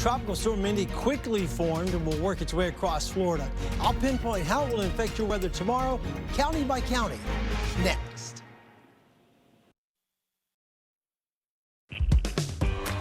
Tropical storm Mindy quickly formed and will work its way across Florida. I'll pinpoint how it will affect your weather tomorrow, county by county, next.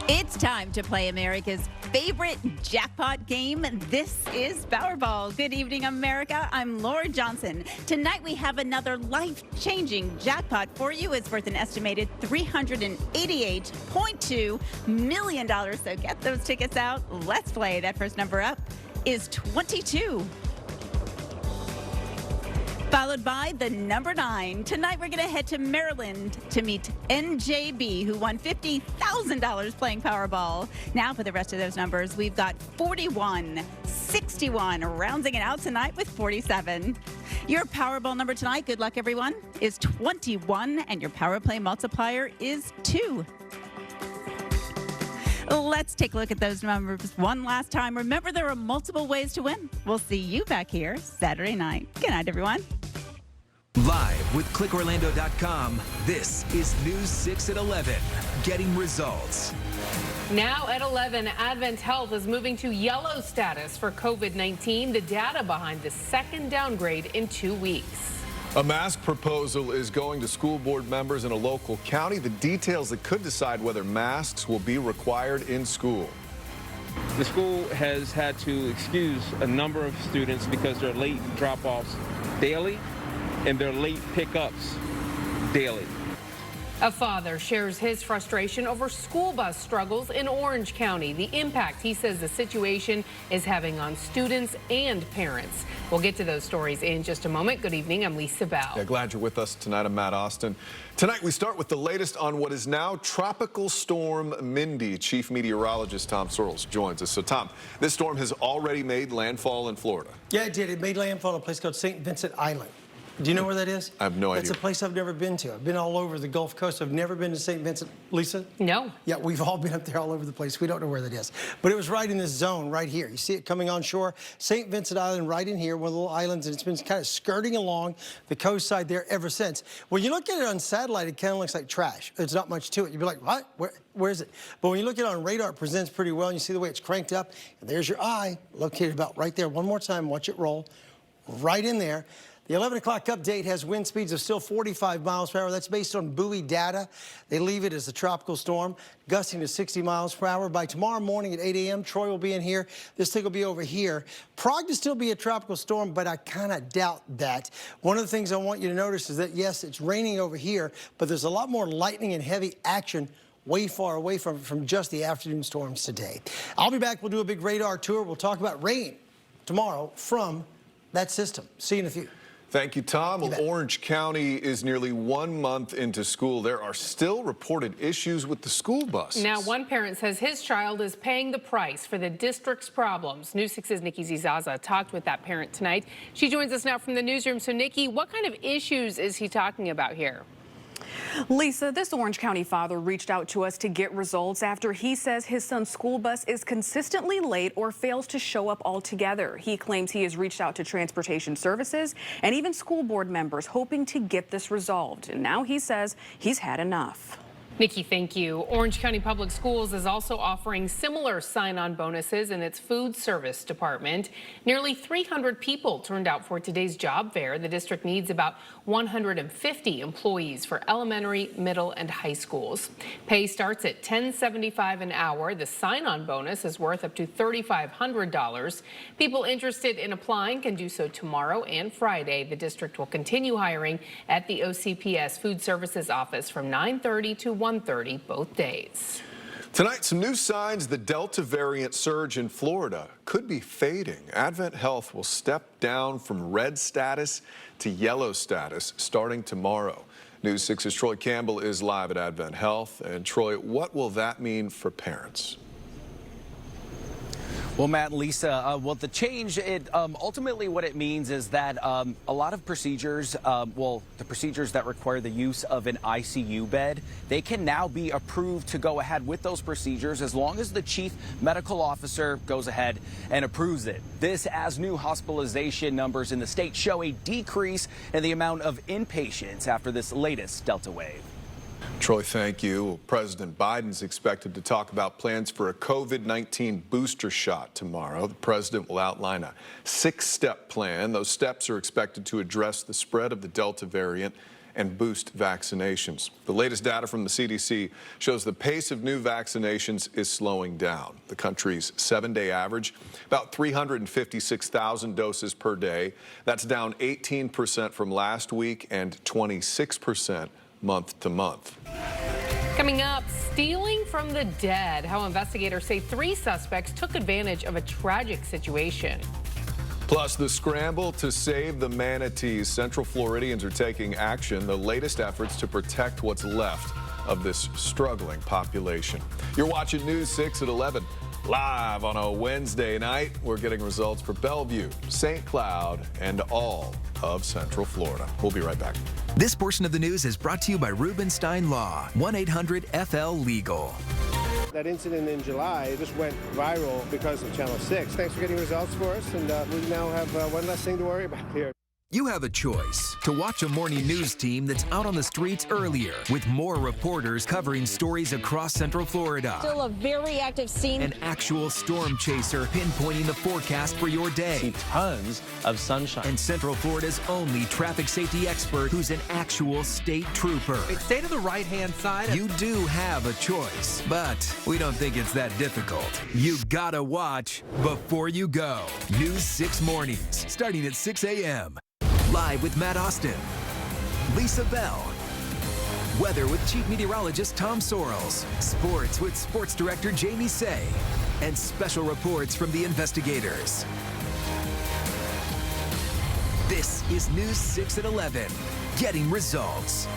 It's time to play America's favorite jackpot game. This is Powerball. Good evening, America. I'm Laura Johnson. Tonight we have another life-changing jackpot for you. It's worth an estimated $388.2 million. So get those tickets out. Let's play. That first number up is 22. Followed by the number 9. Tonight we're going to head to Maryland to meet NJB, who won $50,000 playing Powerball. Now for the rest of those numbers, we've got 41, 61, rounding it out tonight with 47. Your Powerball number tonight, good luck everyone, is 21, and your Power Play multiplier is 2. Let's take a look at those numbers one last time. Remember, there are multiple ways to win. We'll see you back here Saturday night. Good night, everyone. Live with ClickOrlando.com, this is News 6 at 11, getting results. Now at 11, AdventHealth is moving to yellow status for COVID-19, the data behind the second downgrade in 2 weeks. A mask proposal is going to school board members in a local county. The details that could decide whether masks will be required in school. The school has had to excuse a number of students because they're late drop-offs daily and they're late pickups daily. A father shares his frustration over school bus struggles in Orange County. The impact he says the situation is having on students and parents. We'll get to those stories in just a moment. Good evening, I'm Lisa Bell. Yeah, glad you're with us tonight. I'm Matt Austin. Tonight we start with the latest on what is now Tropical Storm Mindy. Chief Meteorologist Tom Searles joins us. So Tom, this storm has already made landfall in Florida. Yeah, it did. It made landfall in a place called St. Vincent Island. Do you know where that is? I have no idea. It's a place I've never been to. I've been all over the Gulf Coast. I've never been to St. Vincent. Lisa? No. Yeah, we've all been up there all over the place. We don't know where that is. But it was right in this zone right here. You see it coming on shore. St. Vincent Island right in here, one of the little islands, and it's been kind of skirting along the coast side there ever since. When you look at it on satellite, it kind of looks like trash. There's not much to it. You'd be like, what? Where is it? But when you look at it on radar, it presents pretty well, and you see the way it's cranked up. And there's your eye, located about right there. One more time, watch it roll. Right in there. The 11 o'clock update has wind speeds of still 45 miles per hour. That's based on buoy data. They leave it as a tropical storm, gusting to 60 miles per hour. By tomorrow morning at 8 a.m., Troy will be in here. This thing will be over here. Prague will still be a tropical storm, but I kind of doubt that. One of the things I want you to notice is that, yes, it's raining over here, but there's a lot more lightning and heavy action way far away from just the afternoon storms today. I'll be back. We'll do a big radar tour. We'll talk about rain tomorrow from that system. See you in a few. Thank you, Tom. Well, Orange County is nearly 1 month into school. There are still reported issues with the school bus. Now, one parent says his child is paying the price for the district's problems. News 6's Nikki Zizaza talked with that parent tonight. She joins us now from the newsroom. So, Nikki, what kind of issues is he talking about here? Lisa, this Orange County father reached out to us to get results after he says his son's school bus is consistently late or fails to show up altogether. He claims he has reached out to transportation services and even school board members hoping to get this resolved. And now he says he's had enough. Nikki, thank you. Orange County Public Schools is also offering similar sign-on bonuses in its food service department. Nearly 300 people turned out for today's job fair. The district needs about 150 employees for elementary, middle, and high schools. Pay starts at $10.75 an hour. The sign-on bonus is worth up to $3,500. People interested in applying can do so tomorrow and Friday. The district will continue hiring at the OCPS Food Services office from 9:30 to 1:30 both days. Tonight, some new signs the Delta variant surge in Florida could be fading. AdventHealth will step down from red status to yellow status starting tomorrow. News 6's Troy Campbell is live at AdventHealth. And Troy, what will that mean for parents? Well, Matt and Lisa, the change, ultimately what it means is that a lot of procedures, the procedures that require the use of an ICU bed, they can now be approved to go ahead with those procedures as long as the chief medical officer goes ahead and approves it. This as new hospitalization numbers in the state show a decrease in the amount of inpatients after this latest Delta wave. Troy, thank you. President Biden's expected to talk about plans for a COVID-19 booster shot tomorrow. The president will outline a 6-step plan. Those steps are expected to address the spread of the Delta variant and boost vaccinations. The latest data from the CDC shows the pace of new vaccinations is slowing down. The country's 7-day average, about 356,000 doses per day. That's down 18% from last week and 26% month to month. Coming up, stealing from the dead, how investigators say 3 suspects took advantage of a tragic situation. Plus, the scramble to save the manatees. Central Floridians are taking action, the latest efforts to protect what's left of this struggling population. You're watching News 6 at 11, live on a Wednesday night. We're getting results for Bellevue, St. Cloud, and all of Central Florida. We'll be right back. This portion of the news is brought to you by Rubenstein Law, 1-800-FL-LEGAL. That incident in July just went viral because of Channel 6. Thanks for getting results for us, and we now have one less thing to worry about here. You have a choice to watch a morning news team that's out on the streets earlier with more reporters covering stories across Central Florida. Still a very active scene. An actual storm chaser pinpointing the forecast for your day. See tons of sunshine. And Central Florida's only traffic safety expert who's an actual state trooper. Stay to the right-hand side. You do have a choice, but we don't think it's that difficult. You gotta watch before you go. News 6 mornings, starting at 6 a.m. Live with Matt Austin, Lisa Bell, weather with Chief Meteorologist Tom Sorrells, sports with Sports Director Jamie Say, and special reports from the investigators. This is News 6 at 11, getting results.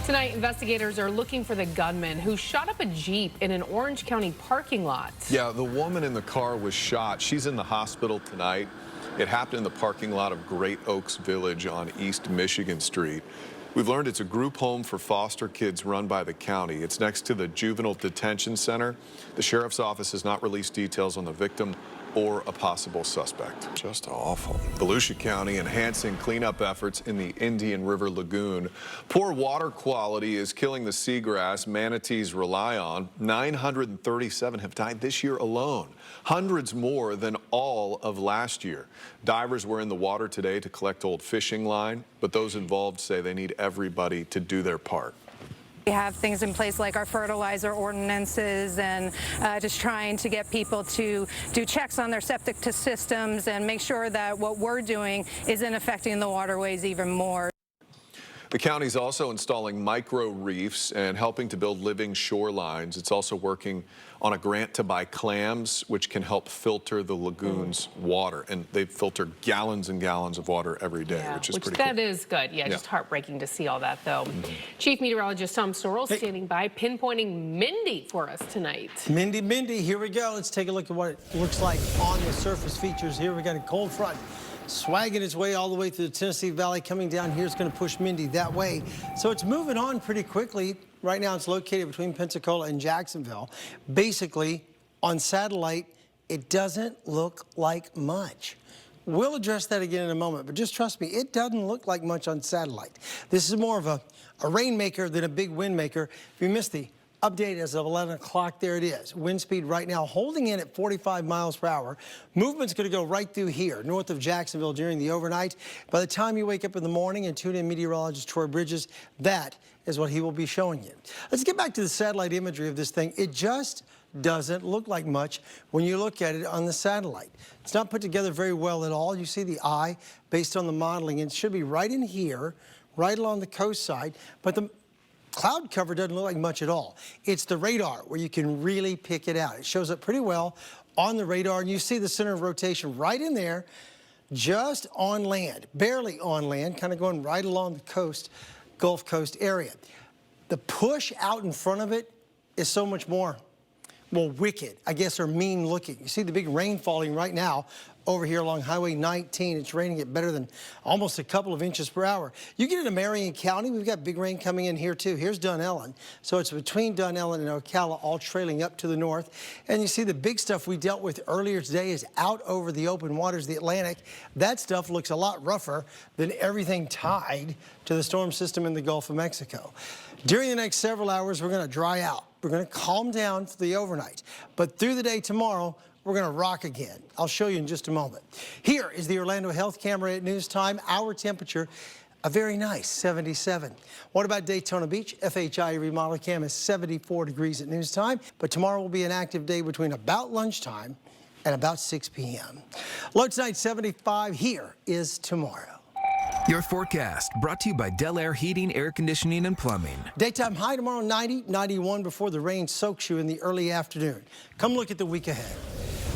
Tonight, investigators are looking for the gunman who shot up a Jeep in an Orange County parking lot. Yeah, the woman in the car was shot. She's in the hospital tonight. It happened in the parking lot of Great Oaks Village on East Michigan Street. We've learned it's a group home for foster kids run by the county. It's next to the Juvenile Detention Center. The sheriff's office has not released details on the victim or a possible suspect. Just awful. Volusia County enhancing cleanup efforts in the Indian River Lagoon. Poor water quality is killing the seagrass manatees rely on. 937 have died this year alone. Hundreds more than all of last year. Divers were in the water today to collect old fishing line, but those involved say they need everybody to do their part. We have things in place like our fertilizer ordinances and just trying to get people to do checks on their septic systems and make sure that what we're doing isn't affecting the waterways even more. The county's also installing micro reefs and helping to build living shorelines. It's also working on a grant to buy clams, which can help filter the lagoon's water. And they filter gallons and gallons of water every day, which is pretty cool. That is good. Yeah, just heartbreaking to see all that, though. Chief Meteorologist Tom Sorrells standing by, pinpointing Mindy for us tonight. Mindy, here we go. Let's take a look at what it looks like on the surface features. Here we got a cold front swagging its way all the way through the Tennessee Valley. Coming down here is going to push Mindy that way. So it's moving on pretty quickly. Right now it's located between Pensacola and Jacksonville. Basically, on satellite, it doesn't look like much. We'll address that again in a moment, but just trust me, it doesn't look like much on satellite. This is more of a rainmaker than a big wind maker. If you missed the update as of 11 o'clock, there it is. Wind speed right now holding in at 45 miles per hour. Movement's going to go right through here, north of Jacksonville during the overnight. By the time you wake up in the morning and tune in meteorologist Troy Bridges, that is what he will be showing you. Let's get back to the satellite imagery of this thing. It just doesn't look like much when you look at it on the satellite. It's not put together very well at all. You see the eye based on the modeling. It should be right in here, right along the coast side, but the cloud cover doesn't look like much at all. It's the radar where you can really pick it out. It shows up pretty well on the radar, and you see the center of rotation right in there, just on land, barely on land, kind of going right along the coast, Gulf Coast area. The push out in front of it is so much more. well, wicked, I guess, are mean looking. You see the big rain falling right now over here along Highway 19. It's raining at better than almost a couple of inches per hour. You get into Marion County, we've got big rain coming in here too. Here's Dunellen. So it's between Dunellen and Ocala, all trailing up to the north. And you see the big stuff we dealt with earlier today is out over the open waters, the Atlantic. That stuff looks a lot rougher than everything tied to the storm system in the Gulf of Mexico. During the next several hours, we're going to dry out. We're going to calm down for the overnight. But through the day tomorrow, we're going to rock again. I'll show you in just a moment. Here is the Orlando Health Camera at news time. Our temperature, a very nice 77. What about Daytona Beach? FHI remodel cam is 74 degrees at news time. But tomorrow will be an active day between about lunchtime and about 6 p.m. Low tonight 75. Here is tomorrow. Your forecast brought to you by Del Air Heating, Air Conditioning, and Plumbing. Daytime high tomorrow 90, 91 before the rain soaks you in the early afternoon. Come look at the week ahead.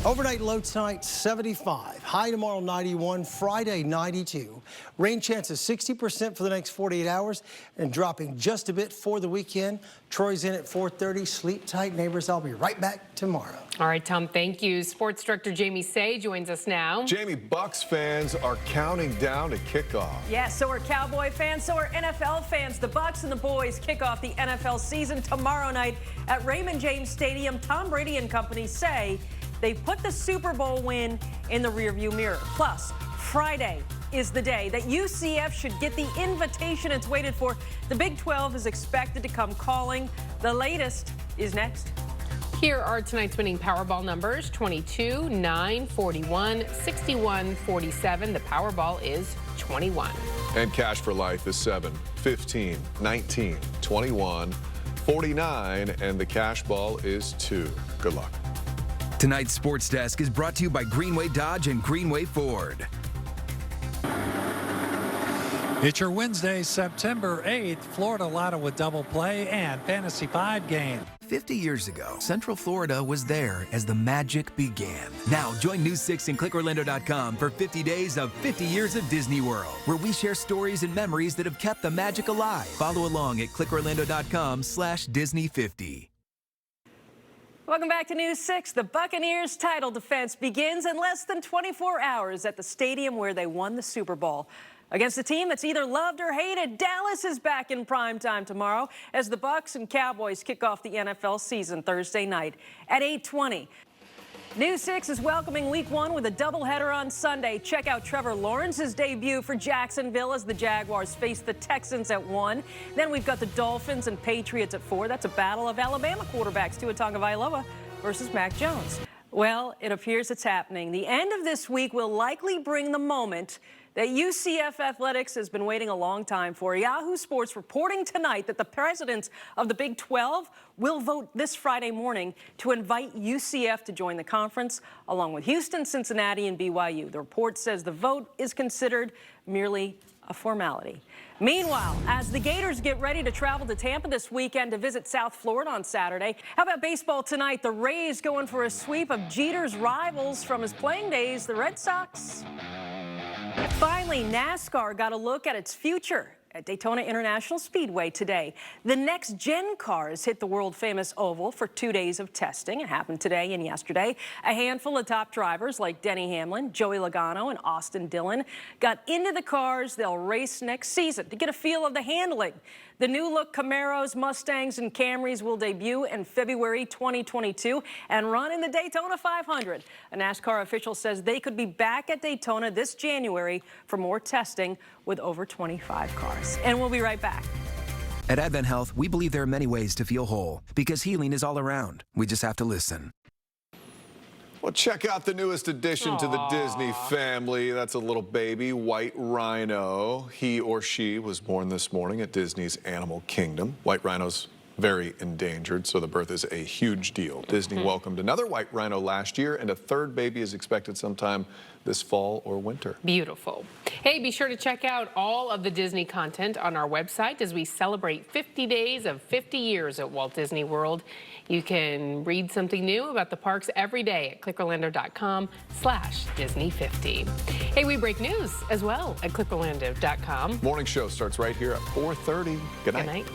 Overnight low tonight 75, high tomorrow 91, Friday 92. Rain chances 60% for the next 48 hours and dropping just a bit for the weekend. Troy's in at 4:30. Sleep tight, neighbors. I'll be right back tomorrow. All right, Tom, thank you. Sports director Jamie Say joins us now. Jamie, Bucks fans are counting down to kickoff. Yeah, so are Cowboy fans, so are NFL fans. The Bucks and the boys kick off the NFL season tomorrow night at Raymond James Stadium. Tom Brady and company say they've put the Super Bowl win in the rearview mirror. Plus, Friday is the day that UCF should get the invitation it's waited for. The Big 12 is expected to come calling. The latest is next. Here are tonight's winning Powerball numbers: 22, 9, 41, 61, 47. The Powerball is 21. And cash for life is 7, 15, 19, 21, 49, and the cash ball is 2. Good luck. Tonight's Sports Desk is brought to you by Greenway Dodge and Greenway Ford. It's your Wednesday, September 8th, Florida Lotto with double play and Fantasy 5 game. 50 years ago, Central Florida was there as the magic began. Now, join News 6 and ClickOrlando.com for 50 days of 50 years of Disney World, where we share stories and memories that have kept the magic alive. Follow along at ClickOrlando.com/Disney50. Welcome back to News 6. The Buccaneers' title defense begins in less than 24 hours at the stadium where they won the Super Bowl. Against a team that's either loved or hated, Dallas is back in primetime tomorrow as the Bucs and Cowboys kick off the NFL season Thursday night at 8:20. News 6 is welcoming Week 1 with a doubleheader on Sunday. Check out Trevor Lawrence's debut for Jacksonville as the Jaguars face the Texans at 1. Then we've got the Dolphins and Patriots at 4. That's a battle of Alabama quarterbacks, Tua Tagovailoa versus Mac Jones. Well, it appears it's happening. The end of this week will likely bring the moment that UCF Athletics has been waiting a long time for. Yahoo Sports reporting tonight that the presidents of the Big 12 will vote this Friday morning to invite UCF to join the conference, along with Houston, Cincinnati, and BYU. The report says the vote is considered merely a formality. Meanwhile, as the Gators get ready to travel to Tampa this weekend to visit South Florida on Saturday, how about baseball tonight? The Rays going for a sweep of Jeter's rivals from his playing days, the Red Sox. Finally, NASCAR got a look at its future at Daytona International Speedway today. The next-gen cars hit the world-famous oval for 2 days of testing. It happened today and yesterday. A handful of top drivers like Denny Hamlin, Joey Logano, and Austin Dillon got into the cars they'll race next season to get a feel of the handling. The new-look Camaros, Mustangs, and Camrys will debut in February 2022 and run in the Daytona 500. A NASCAR official says they could be back at Daytona this January for more testing with over 25 cars. And we'll be right back. At AdventHealth, we believe there are many ways to feel whole, because healing is all around. We just have to listen. Well, check out the newest addition to the Disney family. That's a little baby, White Rhino. He or she was born this morning at Disney's Animal Kingdom. White Rhino's very endangered, so the birth is a huge deal. Disney welcomed another White Rhino last year, and a third baby is expected sometime this fall or winter. Beautiful. Hey, be sure to check out all of the Disney content on our website as we celebrate 50 days of 50 years at Walt Disney World. You can read something new about the parks every day at ClickOrlando.com/Disney50. Hey, we break news as well at ClickOrlando.com. Morning show starts right here at 4:30. Good night. Good night.